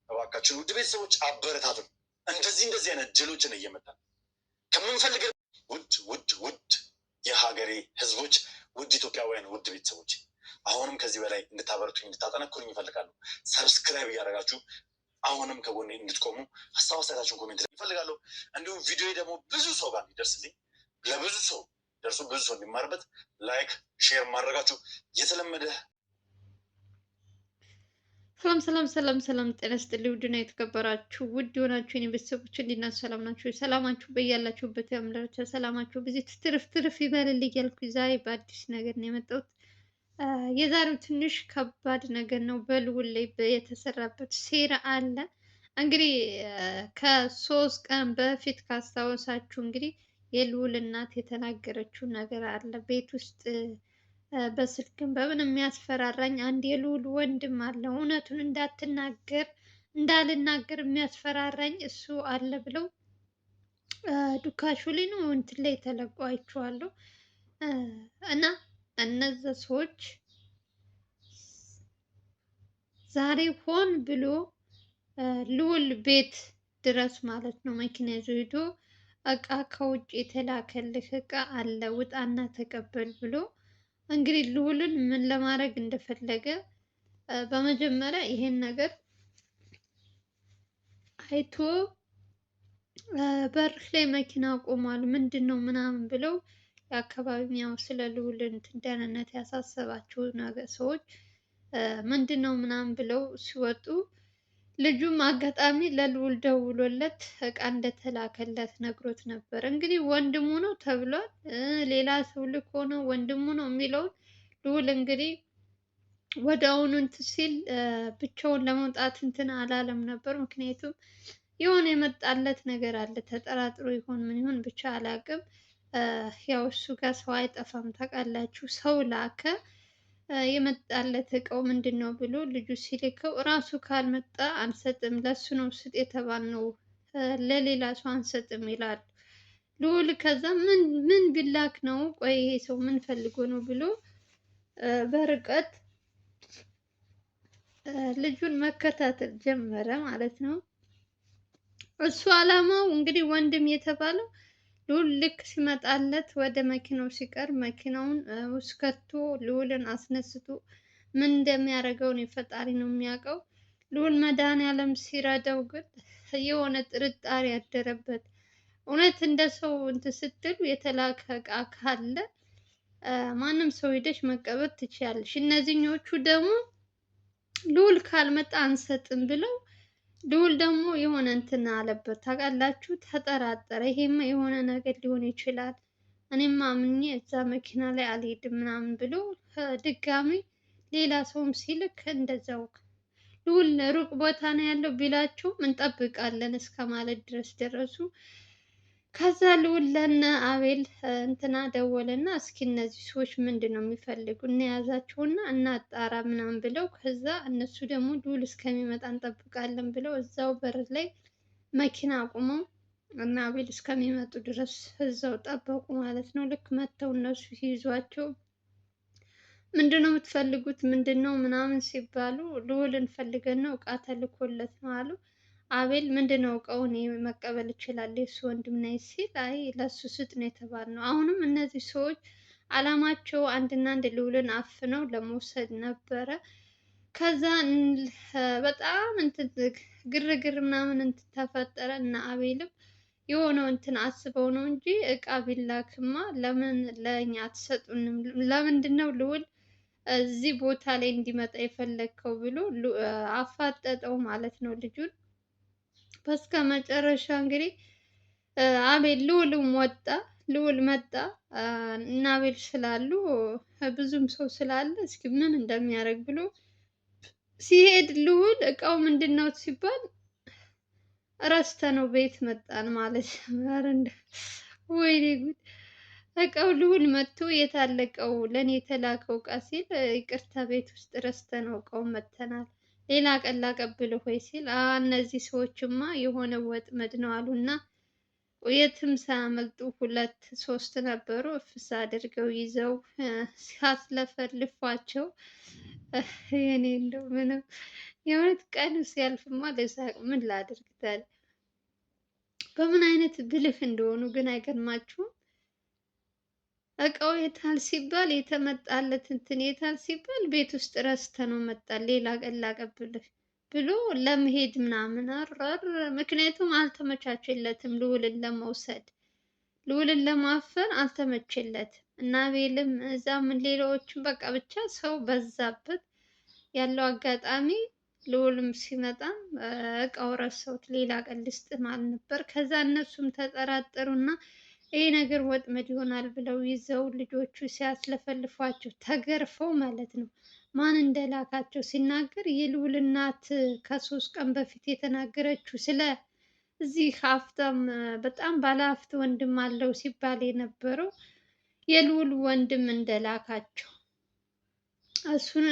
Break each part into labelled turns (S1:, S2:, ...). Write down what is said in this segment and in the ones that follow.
S1: እባካችሁ ውድ ቤተሰቦች አበረታቱን። እንደዚህ አይነት ድሎችን እየመጣን ከምንፈልግ ውድ የሀገሬ ህዝቦች፣ ውድ ኢትዮጵያውያን፣ ውድ ቤተሰቦች አሁንም ከዚህ በላይ እንድታበረቱኝ እንድታጠነክሩኝ ይፈልጋሉ። ሰብስክራይብ እያደረጋችሁ አሁንም ከጎኔ እንድትቆሙ ሀሳብ አስተያየታችሁን ኮሜንት ላይ ይፈልጋለሁ። እንዲሁም ቪዲዮ ደግሞ ብዙ ሰው ጋር እንዲደርስልኝ ለብዙ ሰው ደርሶ ብዙ ሰው እንዲማርበት ላይክ ሼር ማድረጋችሁ የተለመደ።
S2: ሰላም ጤና ይስጥልኝ። ውድና የተከበራችሁ ውድ የሆናችሁ የኔ ቤተሰቦች እንዲናት ሰላም ናችሁ? ሰላማችሁ በያላችሁበት ያምላችሁ ሰላማችሁ ብዙ ትርፍ ይበልልኝ እያልኩ ዛሬ በአዲስ ነገር ነው የመጣሁት። የዛሬው ትንሽ ከባድ ነገር ነው። በልዑል ላይ የተሰራበት ሴራ አለ። እንግዲህ ከ3 ቀን በፊት ካስታወሳችሁ እንግዲህ የልዑል እናት የተናገረችው ነገር አለ። ቤት ውስጥ በስልክም በምን የሚያስፈራራኝ አንድ የልዑል ወንድም አለ፣ እውነቱን እንዳልናገር የሚያስፈራራኝ እሱ አለ ብለው ዱካሹ ላይ ነው እንትን ላይ ተለቆ አይቼዋለሁ። እና እነዛ ሰዎች ዛሬ ሆን ብሎ ልዑል ቤት ድረስ ማለት ነው መኪና ይዞ ሄዶ እቃ ከውጭ የተላከልህ እቃ አለ ውጣና ተቀበል ብሎ እንግዲህ ልዑልን ምን ለማድረግ እንደፈለገ በመጀመሪያ ይሄን ነገር አይቶ በርህ ላይ መኪና ቆሟል ምንድን ነው ምናምን ብለው የአካባቢው ያው ስለ ልዑል ደህንነት ያሳሰባቸው ነገር ሰዎች ምንድን ነው ምናምን ብለው ሲወጡ ልጁም አጋጣሚ ለልዑል ደውሎለት እቃ እንደተላከለት ነግሮት ነበር። እንግዲህ ወንድሙ ነው ተብሏል። ሌላ ሰው ልኮ ነው ወንድሙ ነው የሚለውን ልዑል እንግዲህ ወደ አሁኑ እንትን ሲል ብቻውን ለመውጣት እንትን አላለም ነበር። ምክንያቱም የሆነ የመጣለት ነገር አለ። ተጠራጥሮ ይሆን ምን ይሆን ብቻ አላቅም። ያው እሱ ጋር ሰው አይጠፋም ታውቃላችሁ። ሰው ላከ የመጣለት እቃው ምንድን ነው ብሎ ልጁ ሲልከው እራሱ ካልመጣ አንሰጥም፣ ለሱ ነው ስጥ የተባልነው ለሌላ ሰው አንሰጥም ይላሉ። ልዑል ከዛ ምን ቢላክ ነው ቆይ ይሄ ሰው ምን ፈልጎ ነው ብሎ በርቀት ልጁን መከታተል ጀመረ ማለት ነው። እሱ አላማው እንግዲህ ወንድም የተባለው ልዑል ልክ ሲመጣለት ወደ መኪናው ሲቀር መኪናውን ውስጥ ከቶ ልዑልን አስነስቶ ምን እንደሚያደርገው ነው ፈጣሪ ነው የሚያውቀው። ልዑል መድኃኒዓለም ሲረዳው ግን የሆነ ጥርጣሬ ያደረበት። እውነት እንደ ሰው እንትን ስትሉ የተላከ እቃ ካለ ማንም ሰው ሄደሽ መቀበል ትችያለሽ። እነዚህኞቹ ደግሞ ልዑል ካልመጣ አንሰጥም ብለው ልዑል ደግሞ የሆነ እንትን አለበት ታውቃላችሁ። ተጠራጠረ። ይሄማ የሆነ ነገር ሊሆን ይችላል፣ እኔማ አምኜ እዛ መኪና ላይ አልሄድም ምናምን ብሎ ድጋሚ ሌላ ሰውም ሲልክ እንደዛው ልዑል ሩቅ ቦታ ነው ያለው ቢላቸውም እንጠብቃለን እስከ ማለት ድረስ ደረሱ። ከዛ ልዑል ለነ አቤል እንትና ደወለና እስኪ እነዚህ ሰዎች ምንድን ነው የሚፈልጉ እንያዛቸውና እናጣራ ምናምን ብለው ከዛ እነሱ ደግሞ ልዑል እስከሚመጣ እንጠብቃለን ብለው እዛው በር ላይ መኪና አቁመው እና አቤል እስከሚመጡ ድረስ እዛው ጠበቁ ማለት ነው። ልክ መጥተው እነሱ ሲይዟቸው ምንድን ነው የምትፈልጉት ምንድን ነው ምናምን ሲባሉ ልዑልን ፈልገን ነው እቃ ተልኮለት ነው አሉ። አቤል ምንድን ነው እቃውን መቀበል ይችላል የእሱ ወንድም ነኝ ሲል አይ ለእሱ ስጥ ነው የተባልነው። አሁንም እነዚህ ሰዎች አላማቸው አንድና አንድ ልዑልን አፍነው ለመውሰድ ነበረ። ከዛ በጣም እንትን ግርግር ምናምን እንትን ተፈጠረ እና አቤልም የሆነው እንትን አስበው ነው እንጂ እቃ ቢላክማ ለምን ለእኛ አትሰጡንም? ለምንድን ነው ልዑል እዚህ ቦታ ላይ እንዲመጣ የፈለግከው ብሎ አፋጠጠው ማለት ነው ልጁን። በስከ መጨረሻ እንግዲህ አቤል ልዑልም ወጣ። ልዑል መጣ እና አቤል ስላሉ ብዙም ሰው ስላለ እስኪ ምን እንደሚያደርግ ብሎ ሲሄድ ልዑል እቃው ምንድን ነው ሲባል ረስተነው ቤት መጣን ማለት ነው። ወይኔ ጉድ! እቃው ልዑል መጥቶ የታለቀው ለእኔ የተላከው እቃ ሲል ይቅርታ ቤት ውስጥ ረስተነው እቃው መጥተናል ሌላ ቀን ላቀብልህ ወይ ሲል እነዚህ ሰዎችማ የሆነ ወጥመድ ነው አሉና የትም ሳያመልጡ ሁለት ሶስት ነበሩ። እፍስ አድርገው ይዘው ሲያስለፈልፏቸው የኔ እንደው ምንም የእውነት ቀኑ ሲያልፍማ ልሳቅ። ምን ላድርግ ታዲያ? በምን አይነት ብልህ እንደሆኑ ግን አይገርማችሁም? እቃው የታል ሲባል የተመጣለት እንትን የታል ሲባል ቤት ውስጥ ረስተ ነው መጣል ሌላ ቀን ላቀብልህ ብሎ ለመሄድ ምናምን አረር። ምክንያቱም አልተመቻቸለትም ልዑልን ለመውሰድ ልዑልን ለማፈን አልተመቸለትም። እና ቤልም እዛ ምን ሌላዎችም በቃ ብቻ ሰው በዛበት ያለው አጋጣሚ። ልዑልም ሲመጣ እቃው ረሳሁት ሌላ ቀን ልስጥህ ማለት ነበር። ከዛ እነሱም ተጠራጠሩና ይሄ ነገር ወጥመድ ይሆናል ብለው ይዘው ልጆቹ ሲያስለፈልፏቸው ተገርፈው ማለት ነው። ማን እንደላካቸው ሲናገር የልዑል እናት ከ3 ቀን በፊት የተናገረችው ስለ እዚህ ሀብታም በጣም ባለሀብት ወንድም አለው ሲባል የነበረው የልዑል ወንድም እንደላካቸው እሱን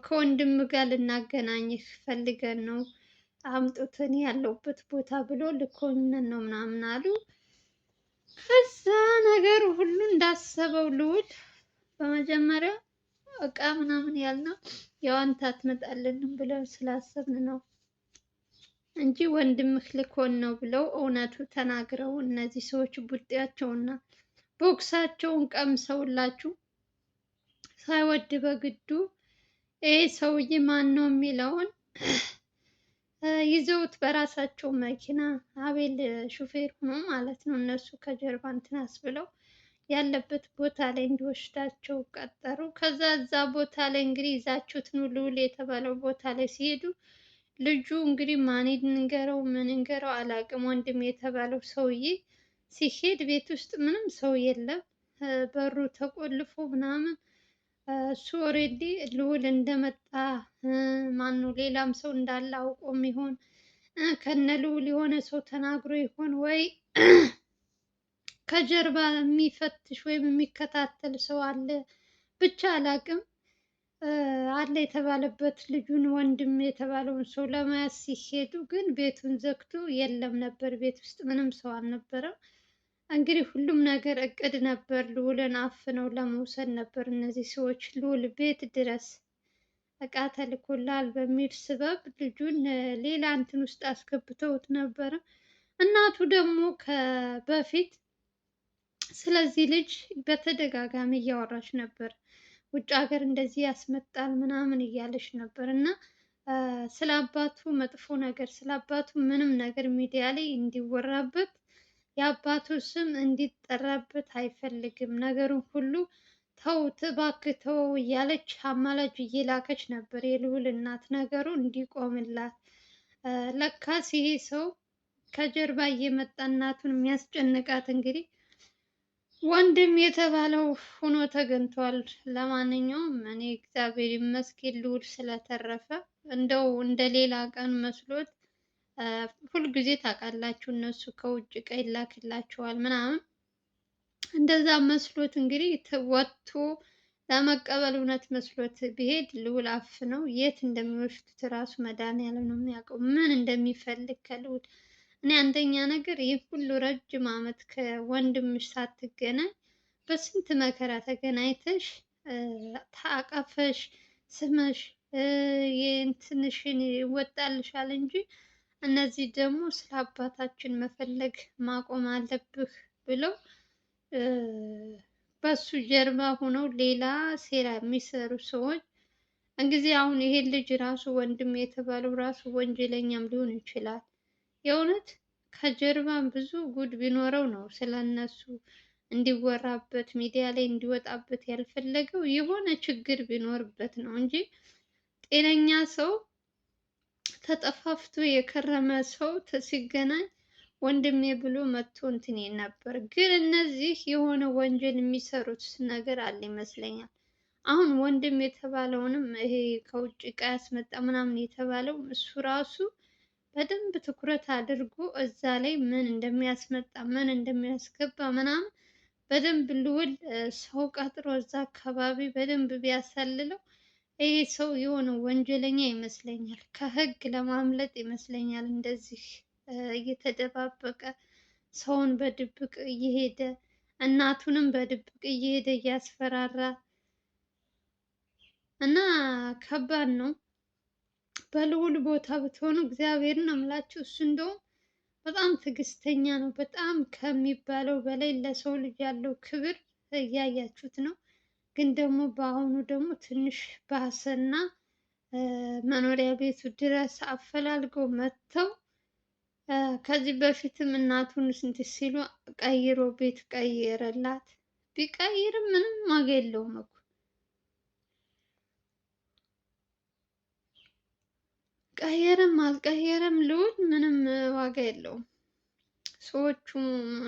S2: ከወንድም ጋር ልናገናኝህ ፈልገን ነው አምጡትን ያለውበት ቦታ ብሎ ልኮንን ነው ምናምን አሉ። ከዛ ነገሩ ሁሉ እንዳሰበው ልዑል በመጀመሪያ እቃ ምናምን ያልነው ያው አንተ አትመጣልንም ብለው ስላሰብን ነው እንጂ ወንድምህ ልኮን ነው ብለው እውነቱ ተናግረው እነዚህ ሰዎች ቡጤያቸውና ቦክሳቸውን ቀምሰውላችሁ ሳይወድ በግዱ ይሄ ሰውዬ ማን ነው የሚለውን ይዘውት በራሳቸው መኪና አቤል ሹፌር ሆኖ ማለት ነው። እነሱ ከጀርባ እንትን አስብለው ያለበት ቦታ ላይ እንዲወስዳቸው ቀጠሩ። ከዛ እዛ ቦታ ላይ እንግዲህ ይዛችሁት ኑ ልዑል የተባለው ቦታ ላይ ሲሄዱ ልጁ እንግዲህ ማን ንገረው ምን ንገረው አላውቅም። ወንድም የተባለው ሰውዬ ሲሄድ ቤት ውስጥ ምንም ሰው የለም፣ በሩ ተቆልፎ ምናምን እሱ ኦሬዲ ልዑል እንደመጣ ማነው ሌላም ሰው እንዳለ አውቆም ይሆን ከነ ልዑል የሆነ ሰው ተናግሮ ይሆን ወይ ከጀርባ የሚፈትሽ ወይም የሚከታተል ሰው አለ ብቻ አላቅም። አለ የተባለበት ልጁን ወንድም የተባለውን ሰው ለመያዝ ሲሄዱ ግን ቤቱን ዘግቶ የለም ነበር፣ ቤት ውስጥ ምንም ሰው አልነበረም። እንግዲህ ሁሉም ነገር እቅድ ነበር። ልዑልን አፍነው ለመውሰድ ነበር እነዚህ ሰዎች ልዑል ቤት ድረስ እቃ ተልኮላል በሚል ስበብ ልጁን ሌላ እንትን ውስጥ አስገብተውት ነበረ። እናቱ ደግሞ በፊት ስለዚህ ልጅ በተደጋጋሚ እያወራች ነበር። ውጭ ሀገር እንደዚህ ያስመጣል ምናምን እያለች ነበር እና ስለ አባቱ መጥፎ ነገር ስለ አባቱ ምንም ነገር ሚዲያ ላይ እንዲወራበት የአባቱ ስም እንዲጠራበት አይፈልግም። ነገሩን ሁሉ ተውት እባክህ ተወው እያለች አማላጅ እየላከች ነበር የልዑል እናት ነገሩ እንዲቆምላት። ለካስ ይሄ ሰው ከጀርባ እየመጣ እናቱን የሚያስጨንቃት እንግዲህ ወንድም የተባለው ሆኖ ተገኝቷል። ለማንኛውም እኔ እግዚአብሔር ይመስገን ልዑል ስለተረፈ እንደው እንደ ሌላ ቀን መስሎት ሁልጊዜ ታውቃላችሁ እነሱ ከውጭ እቃ ይላክላቸዋል ምናምን እንደዛ መስሎት እንግዲህ ወጥቶ ለመቀበል እውነት መስሎት ቢሄድ ልዑል አፍነው የት እንደሚወስዱት ራሱ መድኃኒዓለም ነው የሚያውቀው ምን እንደሚፈልግ ከልዑል። እኔ አንደኛ ነገር ይህ ሁሉ ረጅም ዓመት ከወንድምሽ ሳትገናኝ በስንት መከራ ተገናኝተሽ ታቀፈሽ ስመሽ የእንትንሽን ይወጣልሻል እንጂ እነዚህ ደግሞ ስለ አባታችን መፈለግ ማቆም አለብህ ብለው በሱ ጀርባ ሆነው ሌላ ሴራ የሚሰሩ ሰዎች እንግዲህ አሁን ይሄ ልጅ ራሱ ወንድም የተባለው ራሱ ወንጀለኛም ሊሆን ይችላል። የእውነት ከጀርባ ብዙ ጉድ ቢኖረው ነው ስለነሱ እንዲወራበት ሚዲያ ላይ እንዲወጣበት ያልፈለገው የሆነ ችግር ቢኖርበት ነው እንጂ ጤነኛ ሰው ተጠፋፍቶ የከረመ ሰው ሲገናኝ ወንድሜ ብሎ መጥቶ እንትን ነበር። ግን እነዚህ የሆነ ወንጀል የሚሰሩት ነገር አለ ይመስለኛል። አሁን ወንድም የተባለውንም ይሄ ከውጭ እቃ ያስመጣ ምናምን የተባለው እሱ ራሱ በደንብ ትኩረት አድርጎ እዛ ላይ ምን እንደሚያስመጣ ምን እንደሚያስገባ ምናምን በደንብ ልዑል ሰው ቀጥሮ እዛ አካባቢ በደንብ ቢያሳልለው ይህ ሰው የሆነ ወንጀለኛ ይመስለኛል። ከህግ ለማምለጥ ይመስለኛል እንደዚህ እየተደባበቀ ሰውን በድብቅ እየሄደ እናቱንም በድብቅ እየሄደ እያስፈራራ እና ከባድ ነው። በልዑል ቦታ ብትሆኑ እግዚአብሔርን አምላችሁ እሱ እንደውም በጣም ትዕግስተኛ ነው። በጣም ከሚባለው በላይ ለሰው ልጅ ያለው ክብር እያያችሁት ነው። ግን ደግሞ በአሁኑ ደግሞ ትንሽ ባሰና መኖሪያ ቤቱ ድረስ አፈላልገው መጥተው ከዚህ በፊትም እናቱን ስንት ሲሉ ቀይሮ ቤት ቀይረላት። ቢቀይርም ምንም ዋጋ የለውም እኮ ቀየረም አልቀየረም ልዑል ምንም ዋጋ የለውም። ሰዎቹ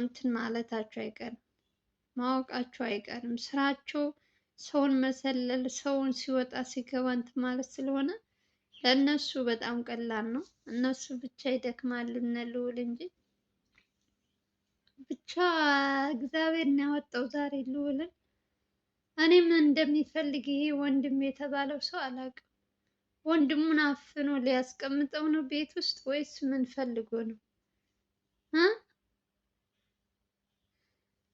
S2: እንትን ማለታቸው አይቀርም፣ ማወቃቸው አይቀርም። ስራቸው ሰውን መሰለል፣ ሰውን ሲወጣ ሲገባ እንትን ማለት ስለሆነ ለእነሱ በጣም ቀላል ነው። እነሱ ብቻ ይደክማሉ እነ ልዑል እንጂ ብቻ እግዚአብሔር ነው ያወጣው ዛሬ ልዑልን። እኔ ምን እንደሚፈልግ ይሄ ወንድም የተባለው ሰው አላውቅም። ወንድሙን አፍኖ ሊያስቀምጠው ነው ቤት ውስጥ ወይስ ምን ፈልጎ ነው?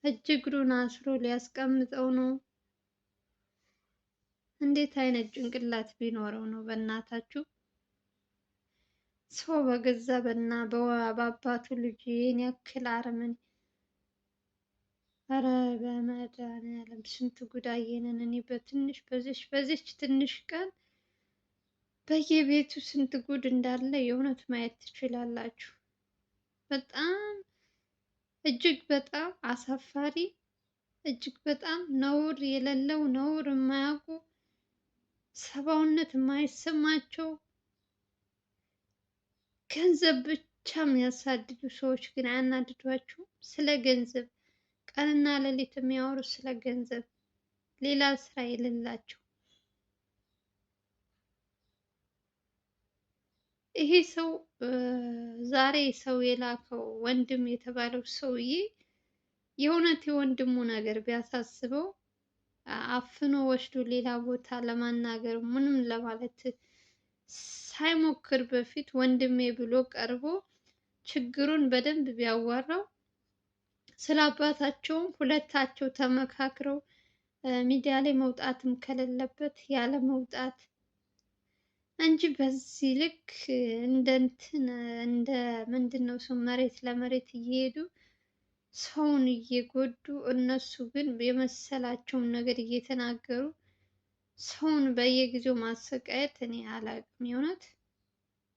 S2: እጅ እግሩን አስሮ ሊያስቀምጠው ነው? እንዴት አይነት ጭንቅላት ቢኖረው ነው? በእናታችሁ ሰው በገዛ በአባቱ ልጅ ይህን ያክል አረመኔ! ኧረ በመድኃኒዓለም ስንት ጉድ አየንን። እኔ በዚች ትንሽ ቀን በየቤቱ ስንት ጉድ እንዳለ የእውነት ማየት ትችላላችሁ። በጣም እጅግ በጣም አሳፋሪ፣ እጅግ በጣም ነውር የሌለው ነውር የማያውቁ ሰብአዊነት የማይሰማቸው ገንዘብ ብቻ የሚያሳድዱ ሰዎች ግን አያናድዷችሁም? ስለ ገንዘብ ቀንና ሌሊት የሚያወሩ ስለ ገንዘብ፣ ሌላ ስራ የሌላቸው። ይሄ ሰው ዛሬ ሰው የላከው ወንድም የተባለው ሰውዬ የእውነት የወንድሙ ነገር ቢያሳስበው አፍኖ ወስዶ ሌላ ቦታ ለማናገር ምንም ለማለት ሳይሞክር በፊት ወንድሜ ብሎ ቀርቦ ችግሩን በደንብ ቢያዋራው ስለ አባታቸውም ሁለታቸው ተመካክረው ሚዲያ ላይ መውጣትም ከሌለበት ያለ መውጣት እንጂ በዚህ ልክ እንደ ምንድን ነው ሰው መሬት ለመሬት እየሄዱ ሰውን እየጎዱ እነሱ ግን የመሰላቸውን ነገር እየተናገሩ ሰውን በየጊዜው ማሰቃየት እኔ አላቅም። የእውነት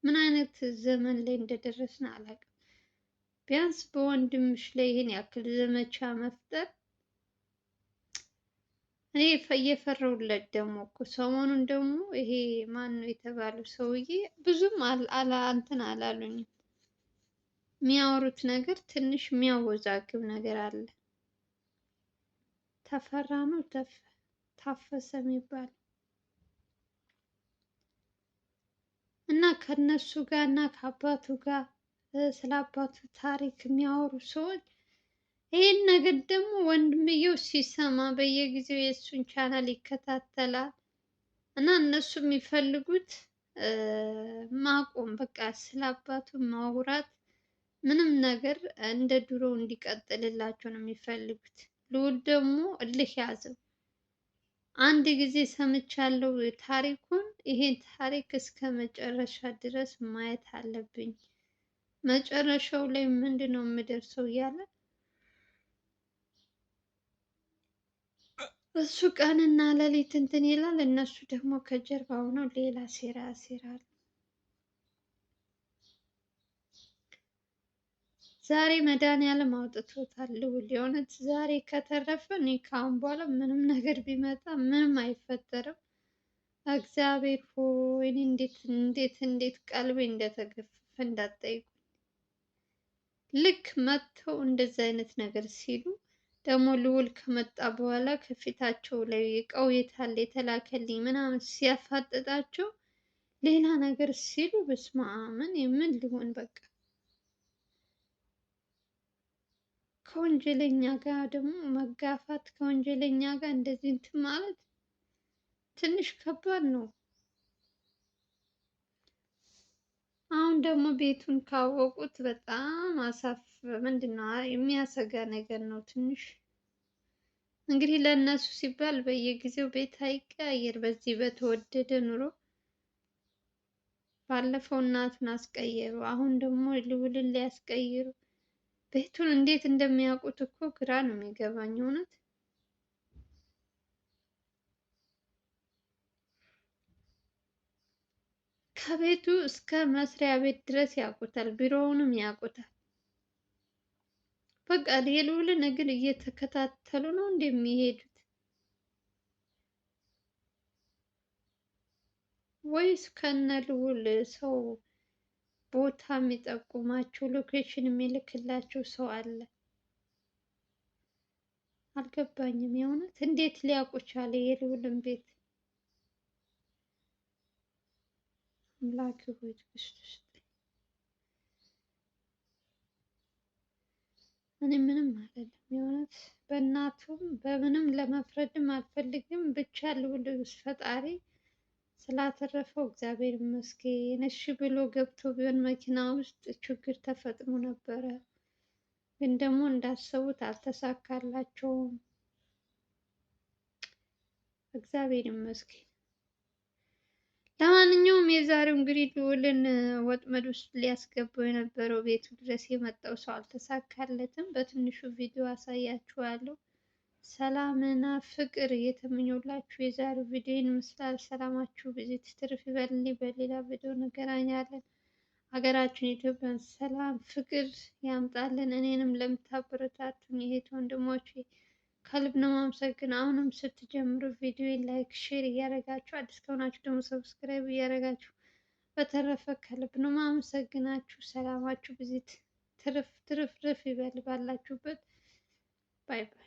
S2: ምን አይነት ዘመን ላይ እንደደረስን አላቅም። ቢያንስ በወንድምሽ ላይ ይሄን ያክል ዘመቻ መፍጠር እኔ እየፈራሁለት ደግሞ እኮ ሰሞኑን ደግሞ ይሄ ማን ነው የተባለው ሰውዬ ብዙም እንትን አላሉኝም። የሚያወሩት ነገር ትንሽ የሚያወዛግብ ነገር አለ። ተፈራ ነው ታፈሰ የሚባል እና ከነሱ ጋር እና ከአባቱ ጋር ስለ አባቱ ታሪክ የሚያወሩ ሰዎች ይህን ነገር ደግሞ ወንድምየው ሲሰማ በየጊዜው የእሱን ቻናል ይከታተላል እና እነሱ የሚፈልጉት ማቆም በቃ ስለ አባቱ ማውራት ምንም ነገር እንደ ድሮ እንዲቀጥልላቸው ነው የሚፈልጉት። ልዑል ደግሞ እልህ ያዘው። አንድ ጊዜ ሰምቻለሁ ታሪኩን፣ ይሄን ታሪክ እስከ መጨረሻ ድረስ ማየት አለብኝ፣ መጨረሻው ላይ ምንድን ነው የምደርሰው እያለ እሱ ቀንና ሌሊት እንትን ይላል። እነሱ ደግሞ ከጀርባ ሆነው ሌላ ሴራ ያሴራሉ። ዛሬ መድኃኒዓለም አውጥቶታል ልዑል። የእውነት ዛሬ ከተረፈ እኔ ከአሁን በኋላ ምንም ነገር ቢመጣ ምንም አይፈጠርም። እግዚአብሔር ሆይ እኔ እንዴት ቀልቤ እንደተገፈፈ እንዳትጠይቁ። ልክ መጥተው እንደዚህ አይነት ነገር ሲሉ ደግሞ ልዑል ከመጣ በኋላ ከፊታቸው ላይ እቃው የት አለ የተላከልኝ ምናምን ሲያፋጥጣቸው ሌላ ነገር ሲሉ በስመ አብ ምን ሊሆን በቃ ከወንጀለኛ ጋር ደግሞ መጋፋት፣ ከወንጀለኛ ጋር እንደዚህ እንትን ማለት ትንሽ ከባድ ነው። አሁን ደግሞ ቤቱን ካወቁት በጣም ምንድን ነው የሚያሰጋ ነገር ነው ትንሽ። እንግዲህ ለእነሱ ሲባል በየጊዜው ቤት አይቀያየር በዚህ በተወደደ ኑሮ። ባለፈው እናቱን አስቀየሩ፣ አሁን ደግሞ ልዑልን ሊያስቀይሩ። ቤቱን እንዴት እንደሚያውቁት እኮ ግራ ነው የሚገባኝ እውነት። ከቤቱ እስከ መስሪያ ቤት ድረስ ያውቁታል፣ ቢሮውንም ያውቁታል። በቃ የልዑልን እግር እየተከታተሉ ነው እንደሚሄዱት ወይስ ከነ ልዑል ሰው ቦታ የሚጠቁማቸው ሎኬሽን የሚልክላቸው ሰው አለ? አልገባኝም የእውነት እንዴት ሊያውቁ ቻለ የልዑልን ቤት? አምላክ ሆይ ትዕግስት ስጠኝ። እኔ ምንም አይደለም የእውነት በእናቱም በምንም ለመፍረድም አልፈልግም። ብቻ ልዑል ፈጣሪ ስላተረፈው እግዚአብሔር ይመስገን። እሺ ብሎ ገብቶ ቢሆን መኪና ውስጥ ችግር ተፈጥሮ ነበረ፣ ግን ደግሞ እንዳሰቡት አልተሳካላቸውም። እግዚአብሔር ይመስገን። ለማንኛውም የዛሬው እንግዲህ ልዑልን ወጥመድ ውስጥ ሊያስገባው የነበረው ቤቱ ድረስ የመጣው ሰው አልተሳካለትም። በትንሹ ቪዲዮ አሳያችኋለሁ። ሰላምና ፍቅር እየተመኘሁላችሁ የዛሬው ቪዲዮ ይመስላል። ሰላማችሁ ብዙ ትርፍ ይበልልኝ። በሌላ ቪዲዮ እንገናኛለን። ሀገራችን ኢትዮጵያን ሰላም ፍቅር ያምጣልን። እኔንም ለምታበረታቱኝ የእህት ወንድሞቼ ከልብ ነው ማመሰግን። አሁንም ስትጀምሩ ቪዲዮ ላይክ፣ ሼር እያደረጋችሁ አዲስ ከሆናችሁ ደግሞ ሰብስክራይብ እያደረጋችሁ በተረፈ ከልብ ነው ማመሰግናችሁ። ሰላማችሁ ብዙ ትርፍ ይበል ባላችሁበት። ባይ ባይ።